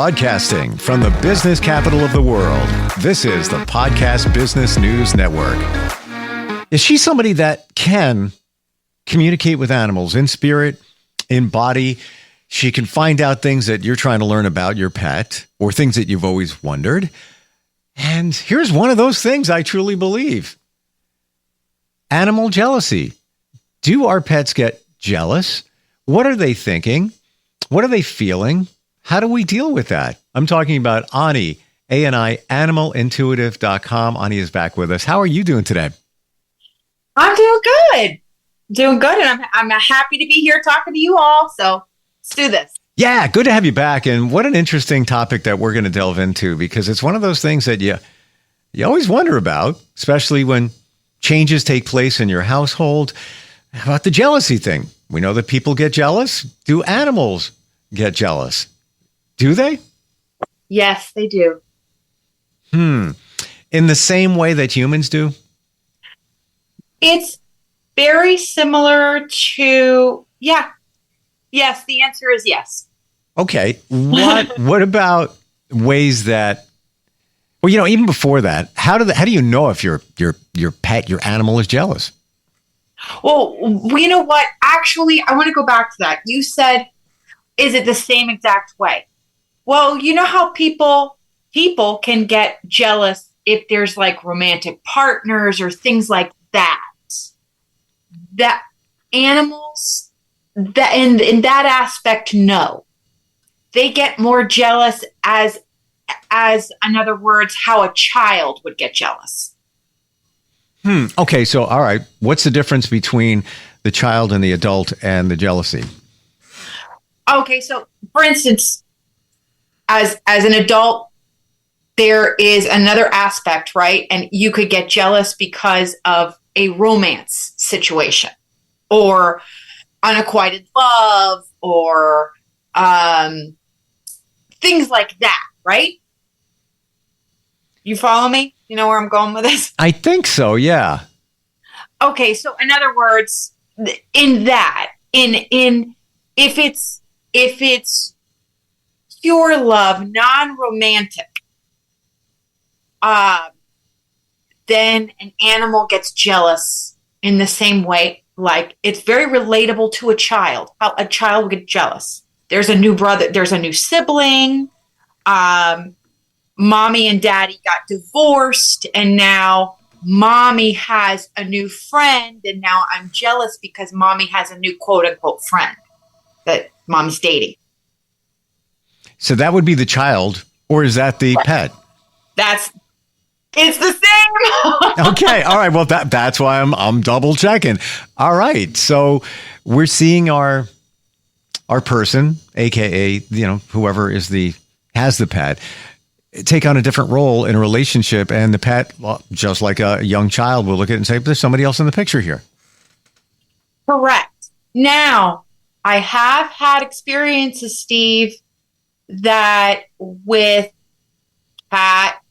Broadcasting from the business capital of the world, this is the Podcast Business News Network. Is she somebody that can communicate with animals in spirit, in body? She can find out things that you're trying to learn about your pet or things that you've always wondered. And here's one of those things I truly believe. Animal jealousy. Do our pets get jealous? What are they thinking? What are they feeling? How do we deal with that? I'm talking about Ani, A-N-I, animalintuitive.com. Ani is back with us. How are you doing today? I'm doing good. And I'm happy to be here talking to you all. So let's do this. Yeah, good to have you back. And what an interesting topic that we're going to delve into, because it's one of those things that you always wonder about, especially when changes take place in your household. How about the jealousy thing? We know that people get jealous. Do animals get jealous? Do they? Yes, they do. In the same way that humans do? It's very similar to, yeah. Yes, the answer is yes. Okay. What about ways that, well, even before that, how do you know if your pet, your animal is jealous? Well, you know what? Actually, I want to go back to that. You said, is it the same exact way? Well, you know how people can get jealous if there's like romantic partners or things like that. That animals, that in that aspect, no. They get more jealous as in other words, how a child would get jealous. Okay, so all right. What's the difference between the child and the adult and the jealousy? Okay, so for instance, as an adult, there is another aspect, right? And you could get jealous because of a romance situation or unrequited love or things like that, right? You follow me? You know where I'm going with this? I think so, yeah. Okay, so in other words, in that, if it's pure love, non-romantic, then an animal gets jealous in the same way. Like, it's very relatable to a child, how a child would get jealous. There's a new brother, there's a new sibling, mommy and daddy got divorced, and now mommy has a new friend, and now I'm jealous because mommy has a new quote-unquote friend that mom's dating. So that would be the child, or is that the pet? It's the same. Okay, all right. Well, that's why I'm double checking. All right, so we're seeing our person, aka whoever has the pet, take on a different role in a relationship, and the pet, well, just like a young child, will look at it and say, "There's somebody else in the picture here." Correct. Now, I have had experiences, Steve, that with cat,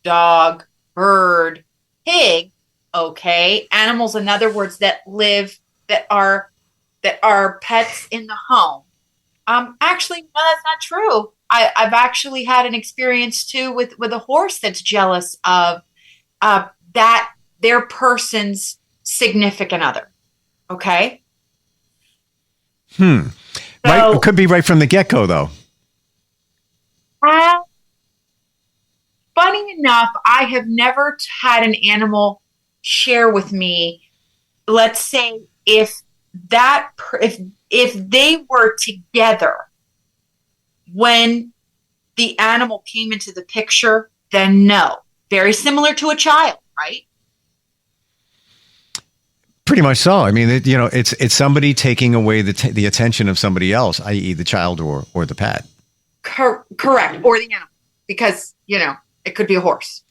dog, bird, pig, okay, animals, in other words, that are pets in the home. Actually, no, that's not true. I've actually had an experience too with a horse that's jealous of that their person's significant other. Okay. Right. It could be right from the get-go, though. Funny enough, I have never had an animal share with me. Let's say if they were together when the animal came into the picture, then no. Very similar to a child, right? Pretty much so. I mean, it's somebody taking away the attention of somebody else, i.e. the child or the pet. Correct. Or the animal, because, it could be a horse.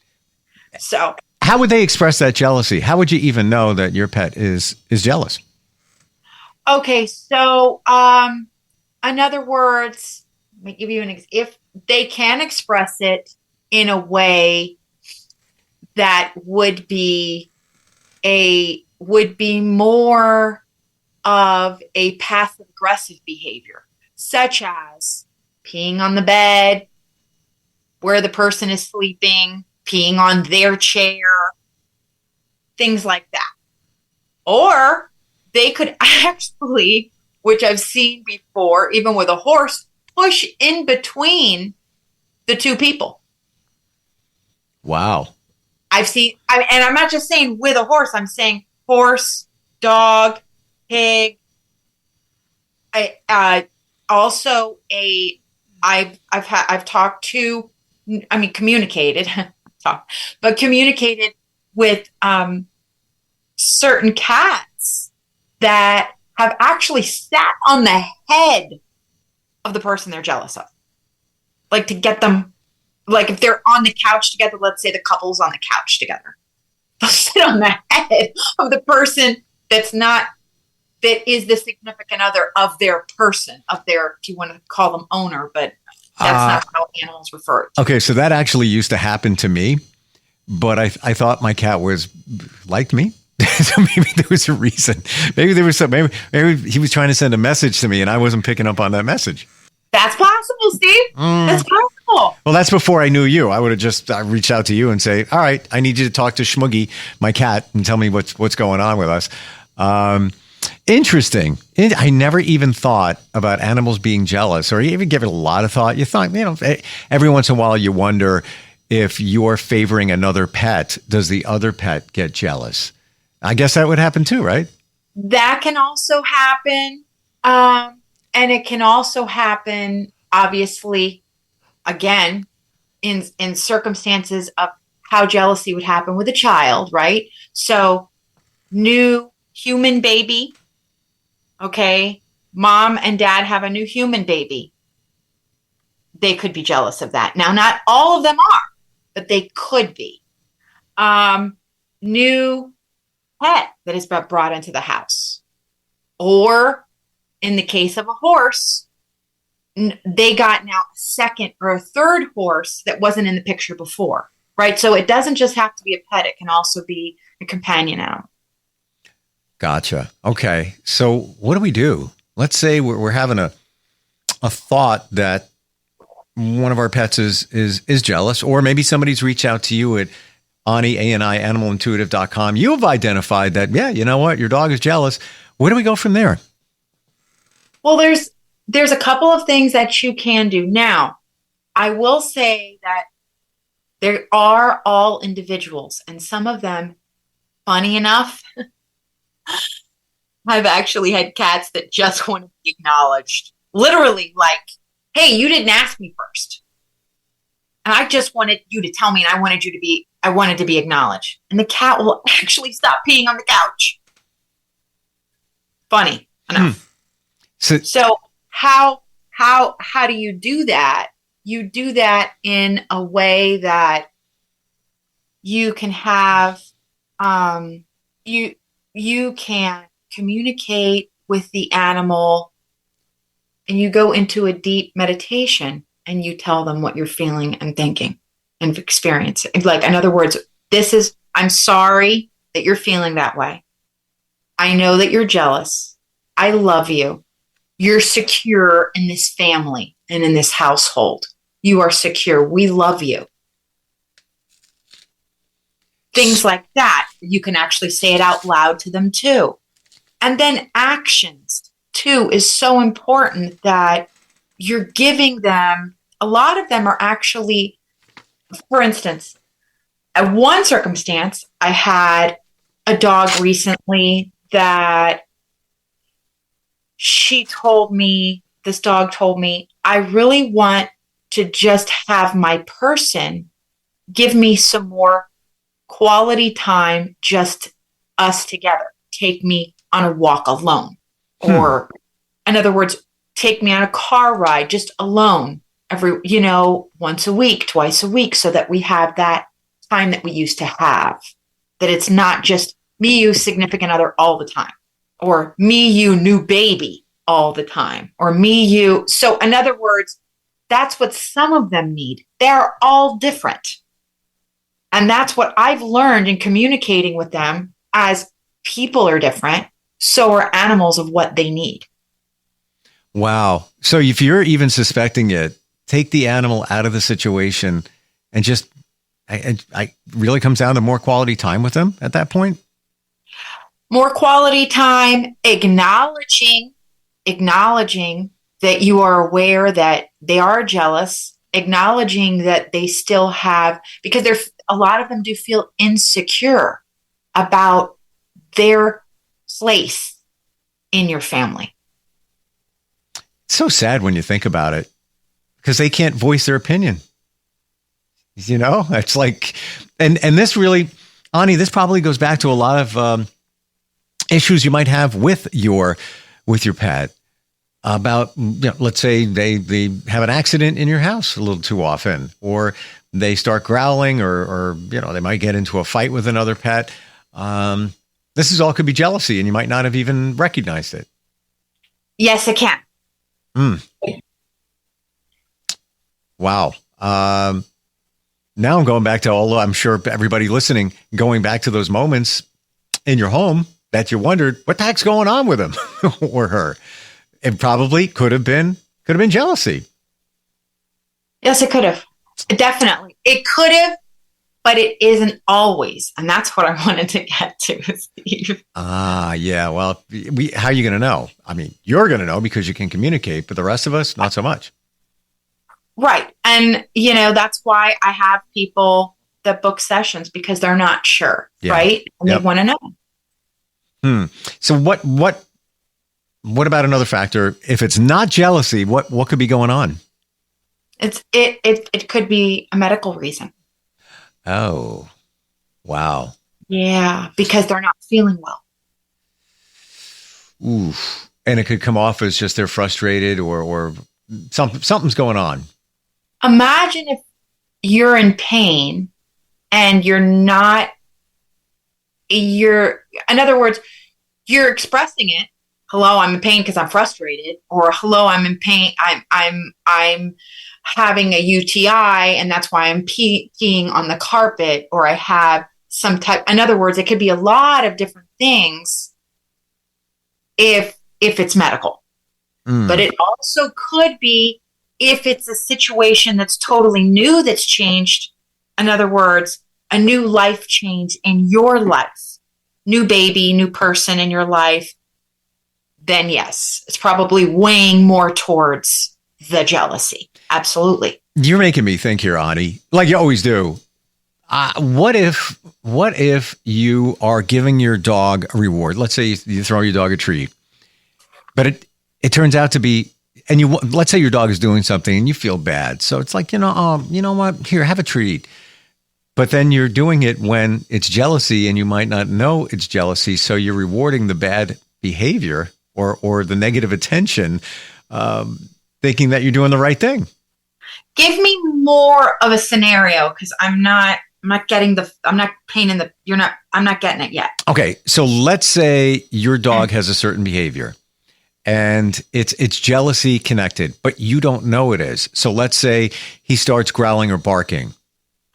So how would they express that jealousy? How would you even know that your pet is jealous? Okay, so in other words, let me give you if they can express it in a way that would be more of a passive aggressive behavior, such as peeing on the bed, where the person is sleeping, peeing on their chair, things like that. Or they could actually, which I've seen before, even with a horse, push in between the two people. Wow. I've seen, and I'm not just saying with a horse, I'm saying horse, dog, pig. Also I've talked to, communicated, communicated with certain cats that have actually sat on the head of the person they're jealous of. Like to get them, like if they're on the couch together, let's say the couple's on the couch together, they'll sit on the head of the person that is the significant other of their person, of their, if you want to call them owner, but that's not how animals refer to. Okay, so that actually used to happen to me, but I thought my cat liked me. So maybe there was a reason. Maybe there was maybe he was trying to send a message to me and I wasn't picking up on that message. That's possible, Steve. That's possible. Well, that's before I knew you. I would have just reached out to you and say, all right, I need you to talk to Schmuggy, my cat, and tell me what's going on with us. Interesting. I never even thought about animals being jealous or even give it a lot of thought. You thought, every once in a while you wonder if you're favoring another pet, does the other pet get jealous? I guess that would happen too, right? That can also happen. And it can also happen, obviously, again, in circumstances of how jealousy would happen with a child, right? So, new human baby, okay? Mom and dad have a new human baby. They could be jealous of that. Now, not all of them are, but they could be. New pet that is brought into the house. Or in the case of a horse, they got now a second or a third horse that wasn't in the picture before, right? So it doesn't just have to be a pet. It can also be a companion animal. Gotcha. Okay. So what do we do? Let's say we're having a thought that one of our pets is jealous, or maybe somebody's reached out to you at Ani, A-N-I, animalintuitive.com. You have identified that, yeah, you know what? Your dog is jealous. Where do we go from there? Well, there's a couple of things that you can do. Now, I will say that there are all individuals, and some of them, funny enough, I've actually had cats that just want to be acknowledged. Literally, like, hey, you didn't ask me first. And I just wanted you to tell me, and I wanted to be acknowledged. And the cat will actually stop peeing on the couch. Funny enough. So how do you do that? You do that in a way that you can have you can communicate with the animal, and you go into a deep meditation and you tell them what you're feeling and thinking and experiencing. Like, in other words, I'm sorry that you're feeling that way. I know that you're jealous. I love you. You're secure in this family and in this household. You are secure. We love you. Things like that. You can actually say it out loud to them too. And then actions too is so important, that you're giving them, a lot of them are actually, for instance, at one circumstance, I had a dog recently that this dog told me, I really want to just have my person give me some more quality time, just us together. Take me on a walk alone. Or, in other words, take me on a car ride just alone once a week, twice a week, so that we have that time that we used to have. That it's not just me, you, significant other all the time, or me, you, new baby all the time, or me, you. So in other words, that's what some of them need. They're all different. And that's what I've learned in communicating with them. As people are different, so are animals of what they need. Wow. So if you're even suspecting it, take the animal out of the situation and just I really comes down to more quality time with them at that point. More quality time, acknowledging that you are aware that they are jealous, acknowledging that they still have, because a lot of them do feel insecure about their place in your family. It's so sad when you think about it, because they can't voice their opinion. You know, it's like, and this really, Ani, this probably goes back to a lot of issues you might have with your pet about, let's say they have an accident in your house a little too often, or they start growling, or they might get into a fight with another pet. This is all could be jealousy, and you might not have even recognized it. Yes, it can. Wow. Now I'm going back to I'm sure everybody listening, going back to those moments in your home that you wondered what the heck's going on with him or her. It probably could have been jealousy. Yes, it could have. Definitely. It could have, but it isn't always. And that's what I wanted to get to, Steve. Yeah. Well, how are you going to know? I mean, you're going to know because you can communicate, but the rest of us, not so much. Right. And, that's why I have people that book sessions, because they're not sure. Yeah. Right. And they want to know. So what about another factor? If it's not jealousy, what could be going on? It could be a medical reason. Oh, wow. Yeah. Because they're not feeling well. Oof. And it could come off as just they're frustrated or something's going on. Imagine if you're in pain and in other words, you're expressing it. Hello, I'm in pain because I'm frustrated, or hello, I'm in pain. I'm having a UTI and that's why I'm peeing on the carpet, or I have some type. In other words, it could be a lot of different things if it's medical, but it also could be if it's a situation that's totally new, that's changed. In other words, a new life change in your life, new baby, new person in your life, then yes, it's probably weighing more towards the jealousy. Absolutely. You're making me think here, Ani, like you always do. What if you are giving your dog a reward? Let's say you throw your dog a treat, but it turns out to be, and let's say your dog is doing something and you feel bad. So it's like, you know what? Here, have a treat. But then you're doing it when it's jealousy and you might not know it's jealousy. So you're rewarding the bad behavior or the negative attention, thinking that you're doing the right thing. Give me more of a scenario, because I'm not getting I'm not getting it yet. Okay. So let's say your dog has a certain behavior and it's jealousy connected, but you don't know it is. So let's say he starts growling or barking.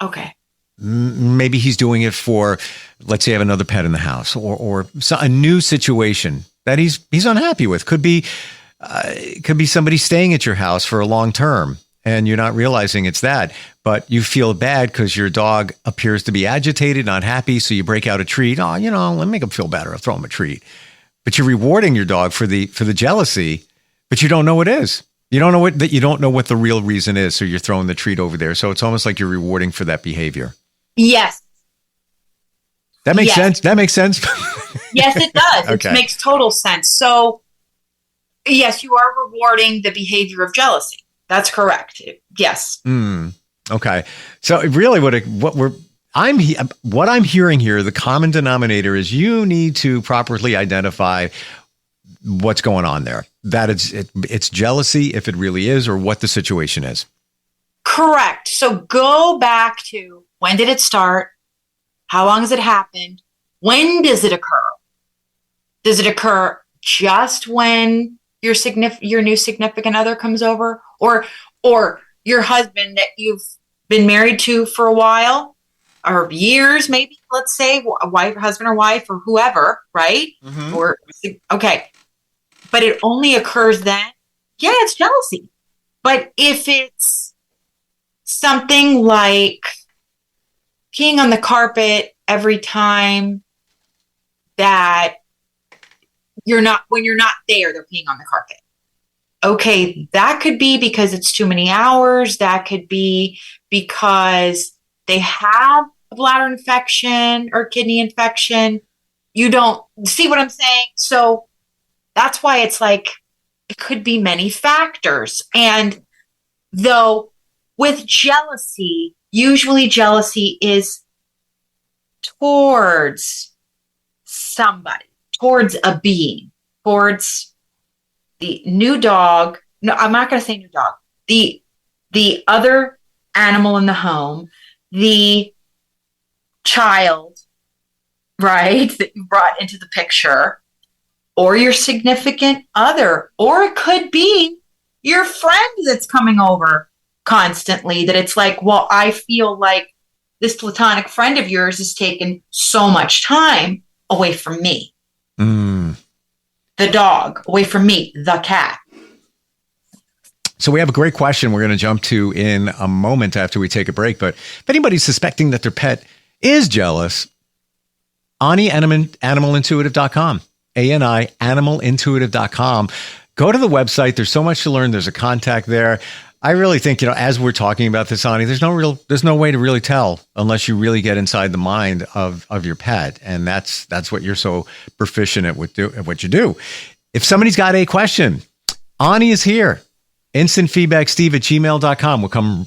Okay. Maybe he's doing it for, let's say, I have another pet in the house, or a new situation that he's unhappy with. Could be somebody staying at your house for a long term, and you're not realizing it's that. But you feel bad because your dog appears to be agitated, not happy. So you break out a treat. Oh, let me make him feel better. I'll throw him a treat. But you're rewarding your dog for the jealousy, but you don't know what it is. You don't know what the real reason is. So you're throwing the treat over there. So it's almost like you're rewarding for that behavior. Yes. That makes sense. That makes sense. Yes, it does. Okay. It makes total sense. So, yes, you are rewarding the behavior of jealousy. That's correct. Yes. Okay. So really what I'm hearing here, the common denominator is you need to properly identify what's going on there. That it's jealousy, if it really is, or what the situation is. Correct. So go back to, when did it start? How long has it happened? When does it occur? Does it occur just when your new significant other comes over, or your husband that you've been married to for a while, or years, maybe, let's say, husband or wife or whoever, right? Mm-hmm. Okay. But it only occurs then. Yeah, it's jealousy. But if it's something like peeing on the carpet every time that when you're not there, they're peeing on the carpet. Okay, that could be because it's too many hours. That could be because they have a bladder infection or kidney infection. You don't see what I'm saying? So that's why it's like, it could be many factors. And though with jealousy, usually jealousy is towards somebody, towards a being, towards the new dog. No, I'm not going to say new dog. The other animal in the home, the child, right, that you brought into the picture, or your significant other, or it could be your friend that's coming over constantly, that it's like, well, I feel like this platonic friend of yours is taking so much time away from me. The dog, away from me, the cat. So we have a great question we're going to jump to in a moment after we take a break. But if anybody's suspecting that their pet is jealous, Ani, animalintuitive.com. ANI, animalintuitive.com. Go to the website. There's so much to learn. There's a contact there. I really think, as we're talking about this, Ani, there's no way to really tell unless you really get inside the mind of your pet. And that's what you're so proficient at what you do. If somebody's got a question, Ani is here. InstantFeedbackSteve@gmail.com.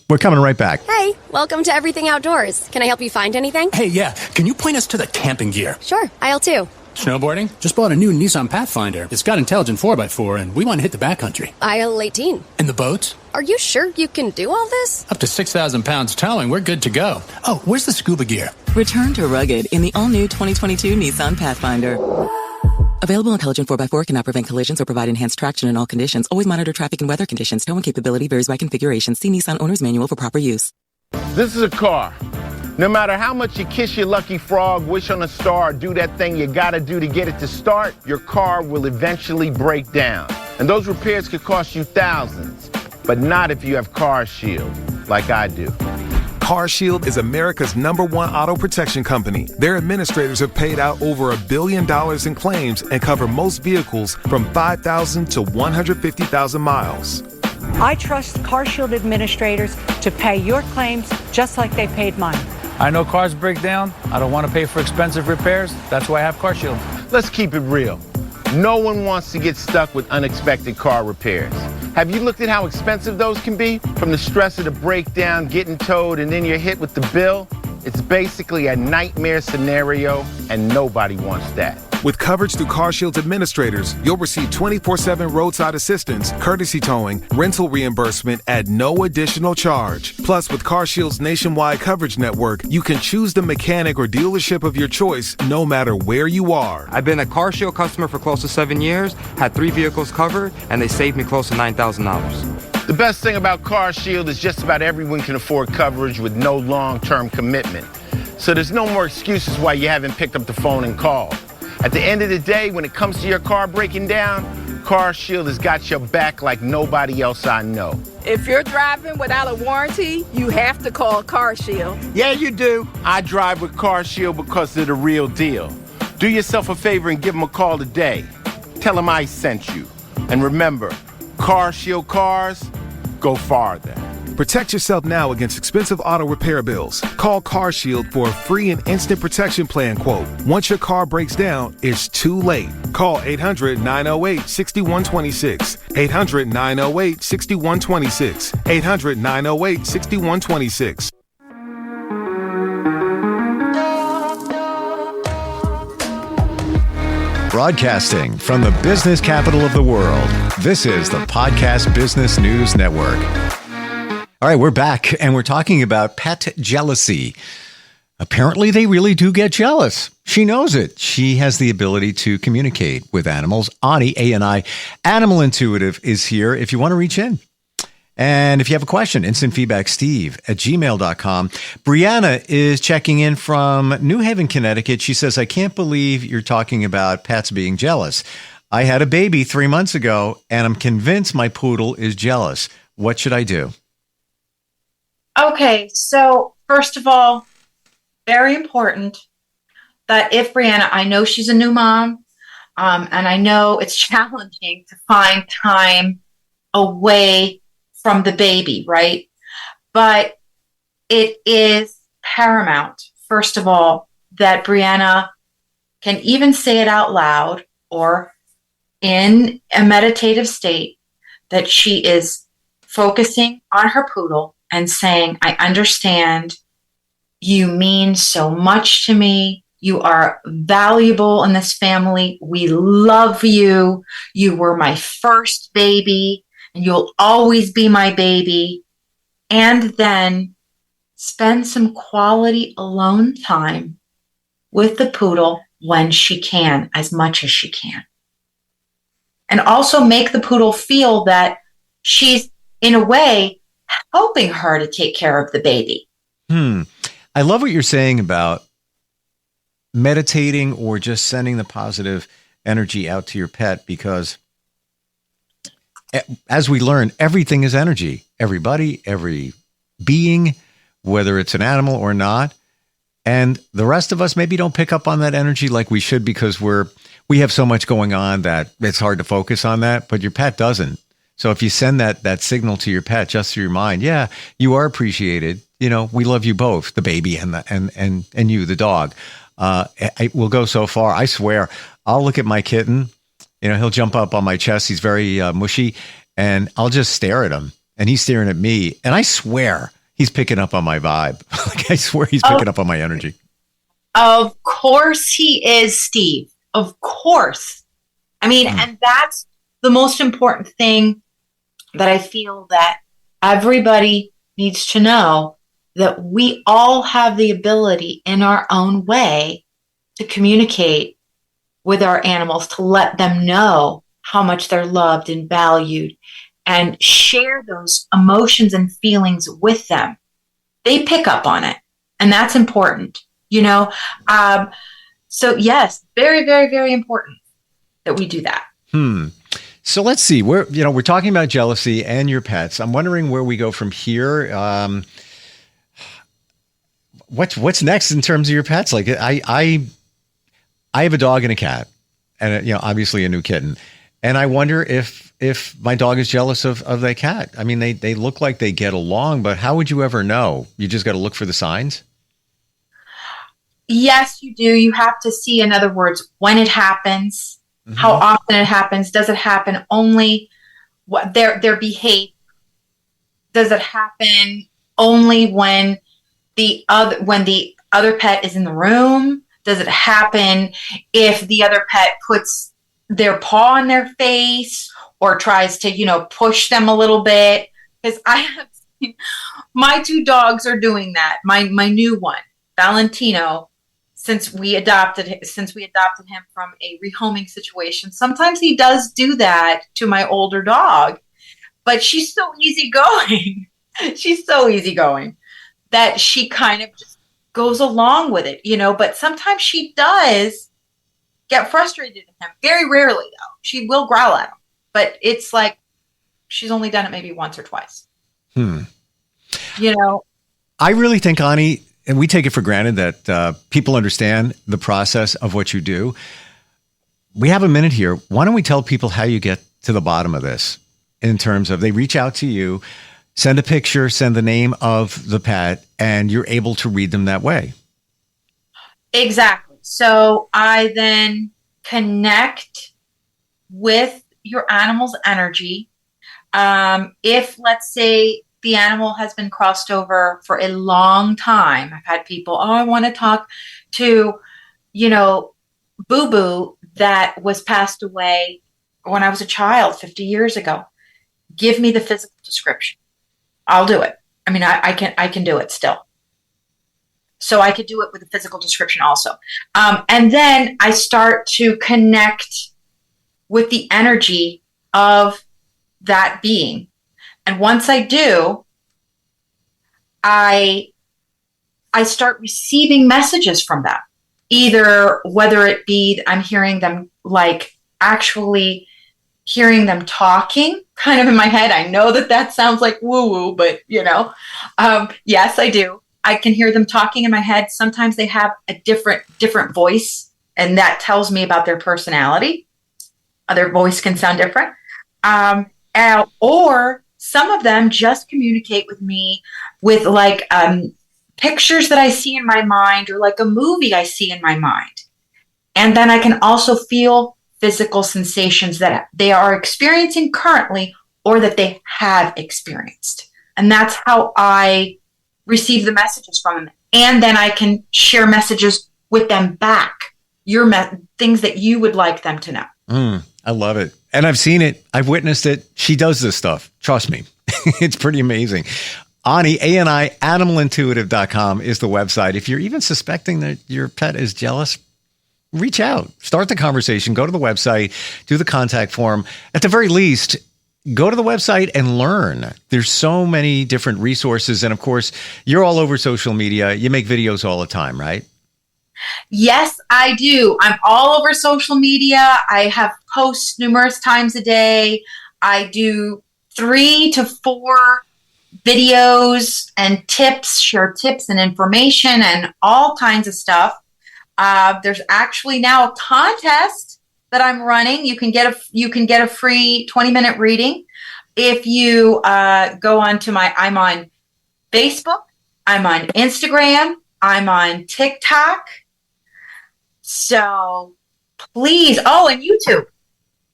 We're coming right back. Hey, welcome to Everything Outdoors. Can I help you find anything? Hey, yeah. Can you point us to the camping gear? Sure, aisle 2. Snowboarding? Just bought a new Nissan Pathfinder. It's got intelligent 4x4, and we want to hit the backcountry. Aisle 18. And the boats? Are you sure you can do all this? Up to 6,000 pounds towing, we're good to go. Oh, where's the scuba gear? Return to rugged in the all-new 2022 Nissan Pathfinder. Available intelligent 4x4 cannot prevent collisions or provide enhanced traction in all conditions. Always monitor traffic and weather conditions. Towing capability varies by configuration. See Nissan Owner's Manual for proper use. This is a car. No matter how much you kiss your lucky frog, wish on a star, or do that thing you gotta do to get it to start, your car will eventually break down. And those repairs could cost you thousands, but not if you have Car Shield, like I do. Car Shield is America's #1 auto protection company. Their administrators have paid out over $1 billion in claims and cover most vehicles from 5,000 to 150,000 miles. I trust Car Shield administrators to pay your claims just like they paid mine. I know cars break down. I don't want to pay for expensive repairs. That's why I have Car Shield. Let's keep it real. No one wants to get stuck with unexpected car repairs. Have you looked at how expensive those can be? From the stress of the breakdown, getting towed, and then you're hit with the bill? It's basically a nightmare scenario, and nobody wants that. With coverage through Car Shield's administrators, you'll receive 24/7 roadside assistance, courtesy towing, rental reimbursement at no additional charge. Plus, with Car Shield's nationwide coverage network, you can choose the mechanic or dealership of your choice no matter where you are. I've been a Car Shield customer for close to 7 years, had 3 vehicles covered, and they saved me close to $9,000. The best thing about Car Shield is just about everyone can afford coverage with no long-term commitment. So there's no more excuses why you haven't picked up the phone and called. At the end of the day, when it comes to your car breaking down, Car Shield has got your back like nobody else I know. If you're driving without a warranty, you have to call Car Shield. Yeah, you do. I drive with Car Shield because they're the real deal. Do yourself a favor and give them a call today. Tell them I sent you. And remember, Car Shield cars go farther. Protect yourself now against expensive auto repair bills. Call Car Shield for a free and instant protection plan quote. Once your car breaks down, it's too late. Call 800-908-6126. 800-908-6126. 800-908-6126. Broadcasting from the business capital of the world, this is the Podcast Business News Network. All right, we're back, and we're talking about pet jealousy. Apparently, they really do get jealous. She knows it. She has the ability to communicate with animals. Ani, A-N-I, Animal Intuitive, is here if you want to reach in. And if you have a question, instantfeedbacksteve@gmail.com. Brianna is checking in from New Haven, Connecticut. She says, I can't believe you're talking about pets being jealous. I had a baby 3 months ago, and I'm convinced my poodle is jealous. What should I do? Okay, so first of all, very important that if Brianna, I know she's a new mom, and I know it's challenging to find time away from the baby, right? But it is paramount, first of all, that Brianna can even say it out loud or in a meditative state that she is focusing on her poodle and saying, I understand. You mean so much to me. You are valuable in this family. We love you. You were my first baby, and you'll always be my baby. And then spend some quality alone time with the poodle when she can, as much as she can. And also make the poodle feel that she's, in a way, helping her to take care of the baby. I love what you're saying about meditating or just sending the positive energy out to your pet, because as we learn, everything is energy. Everybody, every being, whether it's an animal or not. And the rest of us maybe don't pick up on that energy like we should, because we have so much going on that it's hard to focus on that, but your pet doesn't. So if you send that signal to your pet just through your mind, yeah, you are appreciated. You know, we love you both, the baby and you, the dog. I will go so far. I swear, I'll look at my kitten. You know, he'll jump up on my chest. He's very mushy, and I'll just stare at him, and he's staring at me. And I swear he's picking up on my vibe. Like, I swear he's picking up on my energy. Of course he is, Steve. Of course. I mean, and that's the most important thing that I feel that everybody needs to know, that we all have the ability in our own way to communicate with our animals, to let them know how much they're loved and valued, and share those emotions and feelings with them. They pick up on it, and that's important, you know? So yes, very, very, very important that we do that. So let's see. We're talking about jealousy and your pets. I'm wondering where we go from here. What's next in terms of your pets? Like, I have a dog and a cat, and obviously a new kitten. And I wonder if my dog is jealous of that cat. I mean, they look like they get along, but how would you ever know? You just got to look for the signs. Yes, you do. You have to see, in other words, when it happens, how often it happens. Does it happen only what their behavior? Does it happen only when the other pet is in the room? Does it happen if the other pet puts their paw on their face or tries to, push them a little bit? Because I have seen my two dogs are doing that. My new one, Valentino, since we adopted him from a rehoming situation, sometimes he does do that to my older dog, but she's so easygoing. She's so easygoing that she kind of just goes along with it, but sometimes she does get frustrated at him. Very rarely, though. She will growl at him, but it's like she's only done it maybe once or twice. I really think, Ani, and we take it for granted that people understand the process of what you do. We have a minute here. Why don't we tell people how you get to the bottom of this, in terms of they reach out to you, send a picture, send the name of the pet, and you're able to read them that way. Exactly. So I then connect with your animal's energy. If, let's say, the animal has been crossed over for a long time, I've had people, I want to talk to, Boo Boo that was passed away when I was a child 50 years ago. Give me the physical description. I'll do it. I mean, I can do it still. So I could do it with a physical description also. And then I start to connect with the energy of that being. And once I do, I start receiving messages from them. Either whether it be I'm hearing them like actually hearing them talking kind of in my head. I know that sounds like woo-woo, but yes, I do. I can hear them talking in my head. Sometimes they have a different voice, and that tells me about their personality. Their voice can sound different. Or some of them just communicate with me with like pictures that I see in my mind, or like a movie I see in my mind. And then I can also feel physical sensations that they are experiencing currently or that they have experienced. And that's how I receive the messages from them. And then I can share messages with them back, things that you would like them to know. I love it. And I've seen it. I've witnessed it. She does this stuff. Trust me. It's pretty amazing. Ani, A-N-I, animalintuitive.com is the website. If you're even suspecting that your pet is jealous, reach out. Start the conversation. Go to the website. Do the contact form. At the very least, go to the website and learn. There's so many different resources. And of course, you're all over social media. You make videos all the time, right? Yes, I do. I'm all over social media. I have posts numerous times a day. I do 3 to 4 videos and tips, share tips and information and all kinds of stuff. There's actually now a contest that I'm running. You can get a free 20-minute reading if you go onto I'm on Facebook, I'm on Instagram, I'm on TikTok. So please, and YouTube.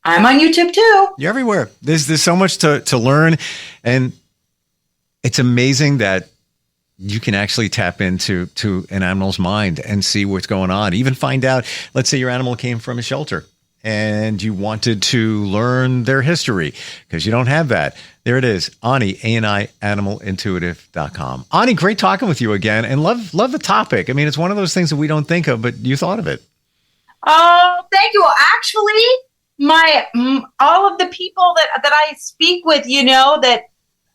I'm on YouTube too. You're everywhere. There's so much to learn, and it's amazing that you can actually tap into an animal's mind and see what's going on. Even find out, let's say your animal came from a shelter and you wanted to learn their history because you don't have that. There it is. Ani, A-N-I, animalintuitive.com. Ani, great talking with you again, and love the topic. I mean, it's one of those things that we don't think of, but you thought of it. Oh, thank you. Well, actually, all of the people that I speak with, that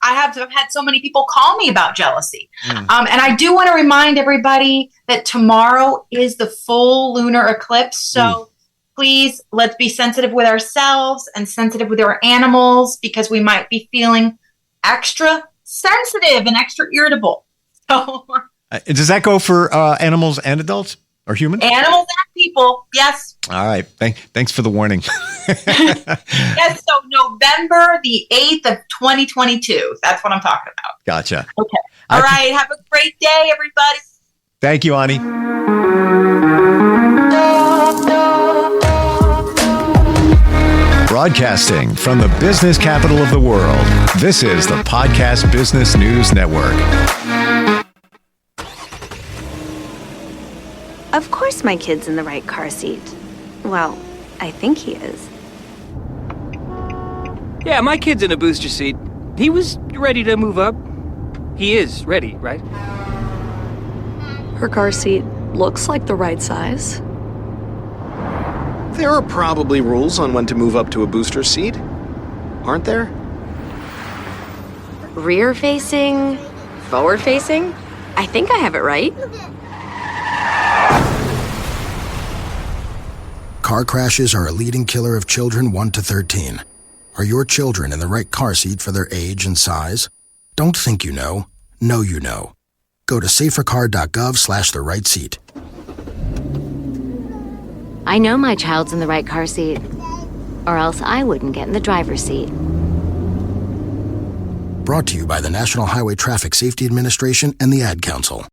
I have had so many people call me about jealousy. And I do want to remind everybody that tomorrow is the full lunar eclipse. So please, let's be sensitive with ourselves and sensitive with our animals, because we might be feeling extra sensitive and extra irritable. So, does that go for animals and adults or humans? Animals and people, yes. All right. Thanks for the warning. Yes, so November the 8th of 2022. That's what I'm talking about. Gotcha. Okay. All right. Have a great day, everybody. Thank you, Ani. Broadcasting from the business capital of the world, this is the Podcast Business News Network. Of course my kid's in the right car seat. Well, I think he is. Yeah, my kid's in a booster seat. He was ready to move up. He is ready, right? Her car seat looks like the right size. There are probably rules on when to move up to a booster seat, aren't there? Rear facing, forward facing. I think I have it right. Car crashes are a leading killer of children 1 to 13. Are your children in the right car seat for their age and size? Don't think you know you know. Go to safercar.gov/the right seat. I know my child's in the right car seat, or else I wouldn't get in the driver's seat. Brought to you by the National Highway Traffic Safety Administration and the Ad Council.